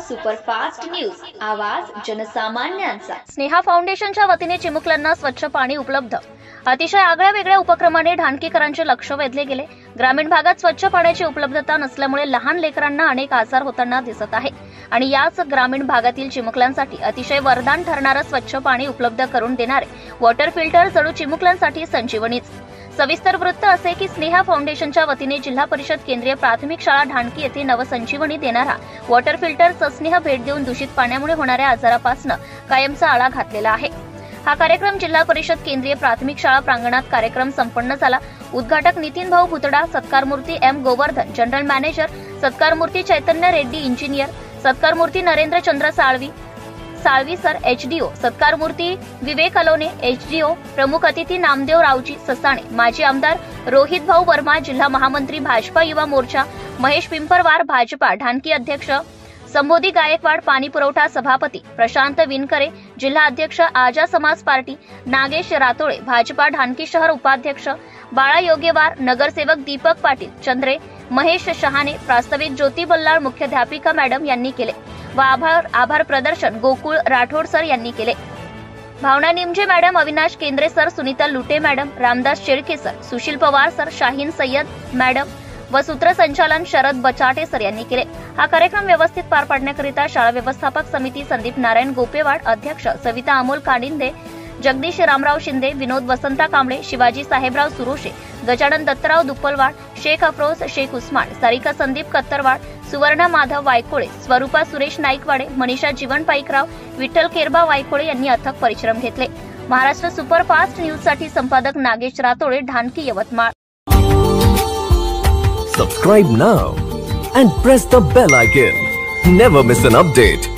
Superfast news, आवाज जनसामान्यांचा। स्नेहा फाउंडेशनच्या वतीने चिमुकल्यांना स्वच्छ पाणी उपलब्ध। अतिशय आगळ्या वेगळ्या उपक्रमाने ढाणकीकरांचे लक्ष वेधले गेले। ग्रामीण भागात स्वच्छ पाण्याची उपलब्धता नसल्यामुळे लहान लेकरांना अनेक आजार होताना दिसत आहे आणि याच ग्रामीण भागातील चिमुकल्यांसाठी अतिशय वरदान ठरणारे स्वच्छ पाणी उपलब्ध करून देणारे वॉटर फिल्टर जणू चिमुकल्यांसाठी संजीवनीच। सविस्तर वृत्त असे की स्नेहा फाउंडेशनच्या वतीने जिल्हा परिषद केंद्रीय प्राथमिक शाळा ढाणकी येथे नवसंजीवनी देणारा वॉटर फिल्टर स्नेह भेट देऊन दूषित पाण्यामुळे होणाऱ्या आजारापासून कायमचा आळा घातलेला आहे। हा कार्यक्रम जिल्हा परिषद केंद्रीय प्राथमिक शाळा प्रांगणात कार्यक्रम संपन्न झाला। उद्घाटक नितीन भाऊ भुतडा, सत्कार मूर्ती एम गोवर्धन जनरल मॅनेजर, सत्कार मूर्ती चैतन्य रेड्डी इंजिनियर, सत्कार मूर्ती नरेंद्र चंद्र साळवी सर एचडीओ, सत्कार मूर्ती विवेक अलोने एचडीओ, प्रमुख अतिथी नामदेव रावजी ससाणे, माजी आमदार रोहित भाऊ वर्मा, जिल्हा महामंत्री भाजपा युवा मोर्चा महेश पिंपरवार, भाजपा ढाणकी अध्यक्ष संबोधी गायकवाड, पाणी पुरवठा सभापती प्रशांत विनकरे, जिल्हा अध्यक्ष आजा समाज पार्टी नागेश रातोळे, भाजपा ढाणकी शहर उपाध्यक्ष बाळा योगेवार, नगरसेवक दीपक पाटील चंद्रे, महेश शहाणे, प्रास्ताविक ज्योती बल्लाळ, मुख्याध्यापिका मॅडम यांनी केले व आभार प्रदर्शन गोकुळ राठोड सर यांनी केले। भावना निमजे मॅडम, अविनाश केंद्रे sir, Sunita Lute madam, Ramdas Shelke sir, Sushil Pawar sir, Shaheen Sayyed madam व सूत्रसंचालन शरद बचाटे सर यांनी केले। हा कार्यक्रम व्यवस्थित पार पाडण्याकरिता शाळा व्यवस्थापक समिती संदीप नारायण गोपेवाड अध्यक्ष, सविता अमोल कांडिंदे, जगदीश रामराव शिंदे, विनोद वसंता कांबळे, शिवाजी साहेबराव सुरोशे, गजानन दत्तराव दुप्पलवाड, शेख अफरोज शेख उस्मान, सारिका संदीप कत्तरवाड, सुवर्णा माधव वायकोळे, स्वरूपा सुरेश नाईकवाडे, मनीषा जीवन पाईकराव, विठ्ठल केरबा वायकोळे यांनी अथक परिश्रम घेतले। महाराष्ट्र सुपरफास्ट न्यूज साठी संपादक Nagesh रातोळे, Dhanki, Yavatmal. Subscribe now and press the bell icon. Never miss an update.